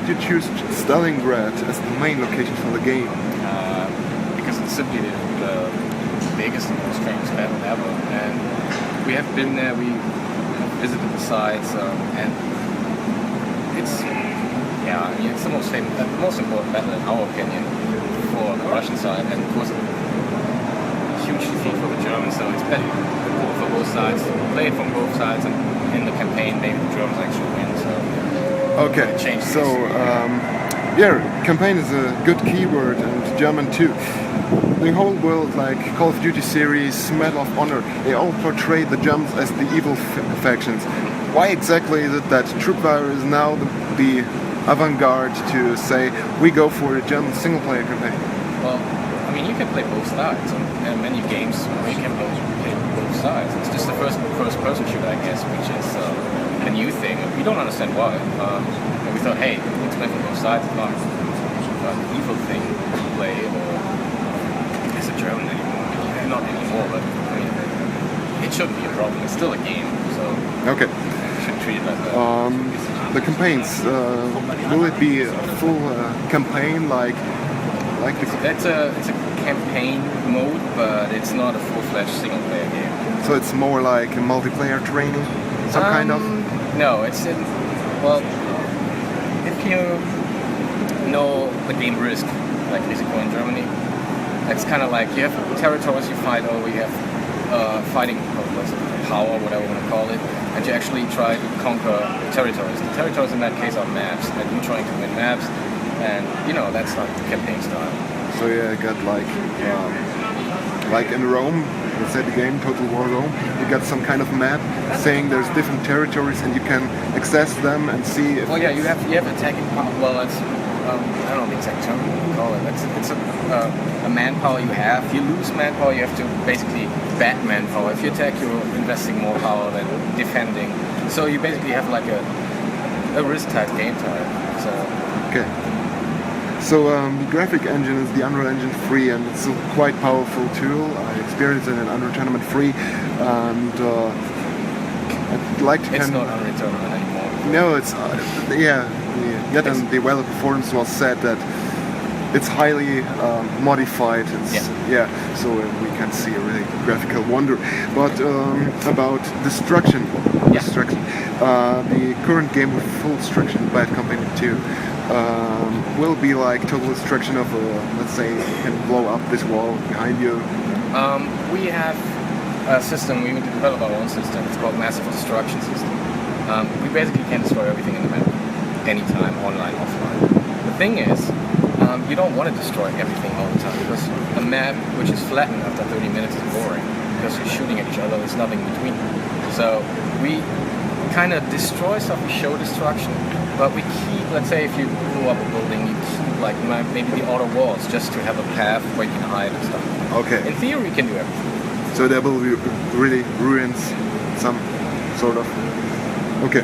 did you choose Stalingrad as the main location for the game? Because it's simply the biggest and most famous battle ever, and we have been there. We have visited the sites, and it's it's the most famous, the most important battle in our opinion for the Russian side, and it was a huge defeat for the Germans. So it's better for both sides. Play it from both sides, and in the campaign, maybe the Germans actually win. So okay, so campaign is a good keyword, and German too. The whole world, like Call of Duty series, Medal of Honor, they all portray the Germans as the evil factions. Why exactly is it that Tripwire is now the avant-garde to say we go for a German single-player campaign? Well, I mean, you can play both sides, and there are many games where you can play both sides. It's just the first-person shooter, I guess, which is a new thing. We don't understand why. And we thought, hey, let's play from both sides. It's not an evil thing to play, or as a German anymore. Not anymore, but I mean, it shouldn't be a problem. It's still a game, so okay. You should treat it like that. The campaigns, will it be a full campaign like the... It's a campaign mode, but it's not a full-fledged single-player game. So it's more like a multiplayer training, some kind of? No, it's if you know the game Risk, like Risiko in Germany, it's kind of like you have territories you fight over, you have fighting power, whatever you want to call it, and you actually try to conquer territories. The territories in that case are maps, and you're trying to win maps, and that's like the campaign style. So yeah, I got like in Rome, let's say the game Total War Rome, you got some kind of map saying there's different territories and you can access them and see if... Well, yeah, you have attacking power. Well, it's I don't know the exact term you call it. It's a manpower you have. If you lose manpower, you have to basically bat manpower. If you attack, you're investing more power than defending. So you basically have like a risk type game type. So okay. So the graphic engine is the Unreal Engine 3, and it's a quite powerful tool. I experienced it in Unreal Tournament 3, and I'd like to... It's not Unreal Tournament anymore. No, it's yet and the developer forums was said that it's highly modified. So we can see a really graphical wonder. But about destruction, the current game with full destruction, Bad Company 2, will be like total destruction of let's say you can blow up this wall behind you. We have a system, we develop our own system, it's called Massive Destruction System. We basically can destroy everything in the map, anytime, online, offline. The thing is, you don't want to destroy everything all the time, because a map which is flattened after 30 minutes is boring, because you're shooting at each other, there's nothing between. So we kind of destroy stuff, we show destruction, but we keep, let's say if you blow up a building, you keep like maybe the outer walls just to have a path where you can hide and stuff. Okay. In theory, you can do everything. So there will be really ruins, some sort of. Okay.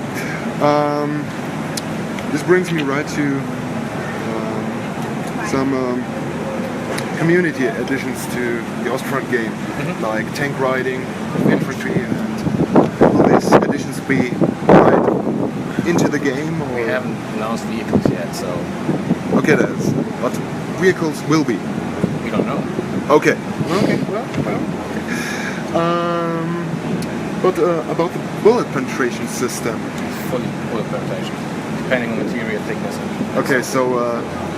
This brings me right to some community additions to the Ostfront game, like tank riding, infantry, and will these additions be right into the game? Or? We haven't announced vehicles yet, so... Okay, that's what vehicles will be. We don't know. Okay. Okay, well. But about the bullet penetration system. Fully bullet penetration, depending on material thickness. Okay, so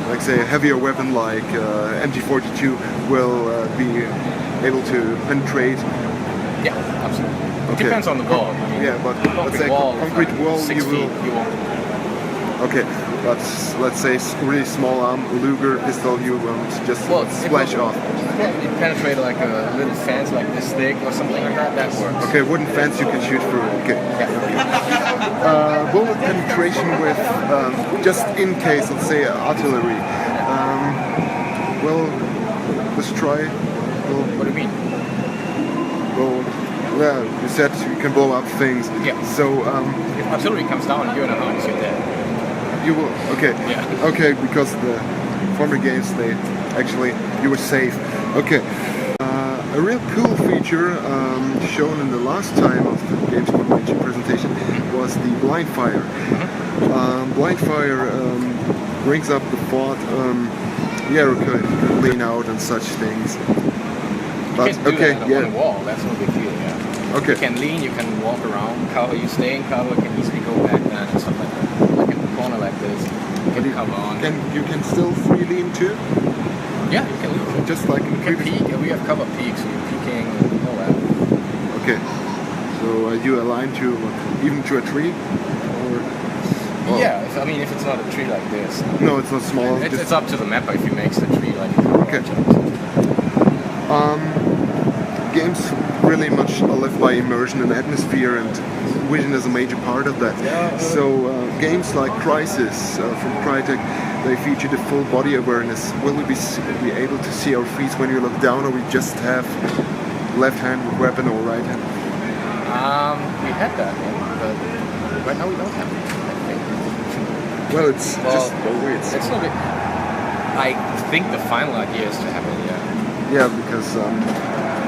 like say a heavier weapon like MG42 will be able to penetrate. Yeah, absolutely. Okay. It depends on the wall. I mean, yeah, but let's say concrete wall, 6 feet, you won't. Okay, but let's say really small arm Luger pistol, you won't just splash off. You penetrate like a little fence like this thick or something like that, that works. Okay, wooden fence you can shoot through. Okay. Yeah. Bullet penetration with just in case, let's say artillery. Well, let's try. What do you mean? Well, you said you can blow up things. Yeah. So if artillery comes down, you're in a house, you're dead. You will. Okay. Yeah. Okay, because the former games you were safe. Okay. A real cool feature shown in the last time of the Gamescom presentation was the blind fire. Blind fire brings up the thought, yeah, okay, you can lean out and such things. But you can do okay, that yeah. on a wall, that's no big deal, yeah. Okay. You can lean, you can walk around, cover, you stay in cover, can easily go back then and stuff like that. Like in a corner like this, you can cover on. You can still free lean too? Yeah, you can lean. Just like in You can previous... peek, and we have cover peaks, so you're peeking and all that. Okay. So you align to even to a tree? Or... Oh. Yeah, I mean if it's not a tree like this. No, it's not small. It's up to the mapper if he makes the tree like a Okay. object. Games really much are left by immersion and atmosphere, and vision is a major part of that. Yeah, So games like Crisis from Crytek, they feature the full body awareness. Will we be able to see our feet when you look down, or we just have left hand weapon or right hand? We had that, but right now we don't have it. I think. Well, it's just It's a bit. I think the final idea is to have it. yeah, because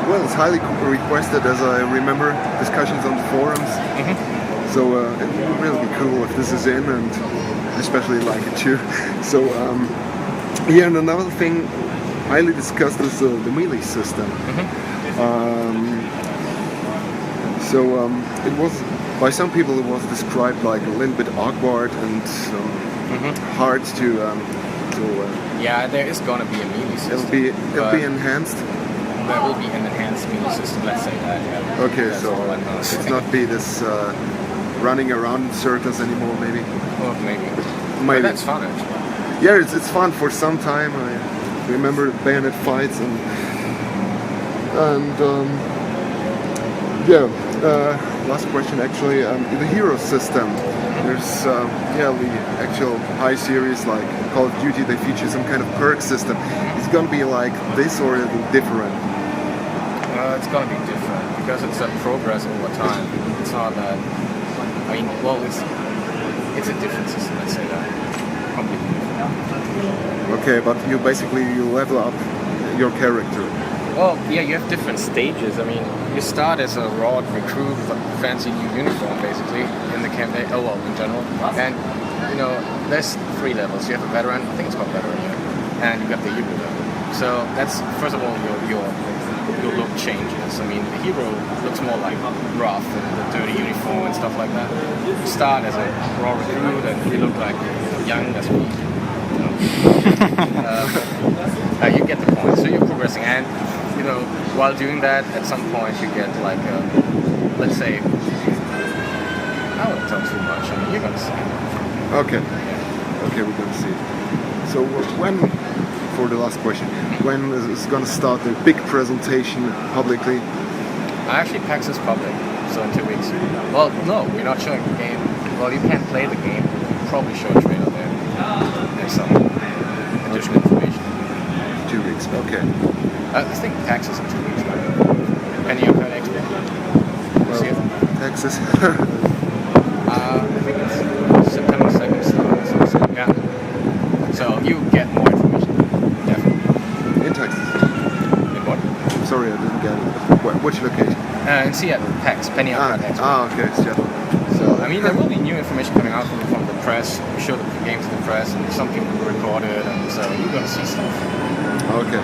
well, it's highly requested, as I remember discussions on the forums. So it would really be cool if this is in, and especially like it too. So yeah, and another thing highly discussed is the melee system. It was, by some people, it was described like a little bit awkward and hard to. Yeah, there is gonna be a melee system. It'll be enhanced. There will be an enhanced melee system. Let's say that. Yeah. Okay, That's so all I know. it's not be this running around in circles anymore, maybe. Well, maybe. Maybe. But that's fun actually. Yeah, it's fun for some time. I remember bayonet fights and yeah. Last question actually. The hero system. There's the actual high series like Call of Duty. They feature some kind of perk system. It's gonna be like this or is it different? It's gonna be different because it's a progress over time. It's not that. I mean, well, it's a different system. Let's say that. Completely different. Okay, but you level up your character. Well, yeah, you have different stages. I mean, you start as a raw recruit with a fancy new uniform, basically, in the campaign. Oh, well, in general. And, you know, there's 3 levels. You have a veteran, I think it's called veteran, and you got the hero level. So that's, first of all, your look changes. I mean, the hero looks more like rough and the dirty uniform and stuff like that. You start as a raw recruit and you look like young as me. You get the point. So you're progressing, and you know, while doing that, at some point you get like, let's say, I won't tell too much. I mean, you're gonna see it. Okay. Okay, we're gonna see it. So when, for the last question, when is gonna start the big presentation publicly? Actually, PAX is public, so in 2 weeks. Well, no, we're not showing the game. Well, you can't play the game. We'll probably show a trailer there. There's some additional information. 2 weeks. Okay. I think PAX is in 2 weeks. Penny of Code Expo. Well, See it? Texas. I think it's September 2nd. So, yeah. So you get more information. Definitely. In Texas. In what? Sorry, I didn't get it. Which location? In Seattle, PAX, Penny Arcade Expo. Okay, Seattle. So, I mean, there will be new information coming out from the press. We show the game to the press, and some people record it, and so you're going to see stuff. Okay.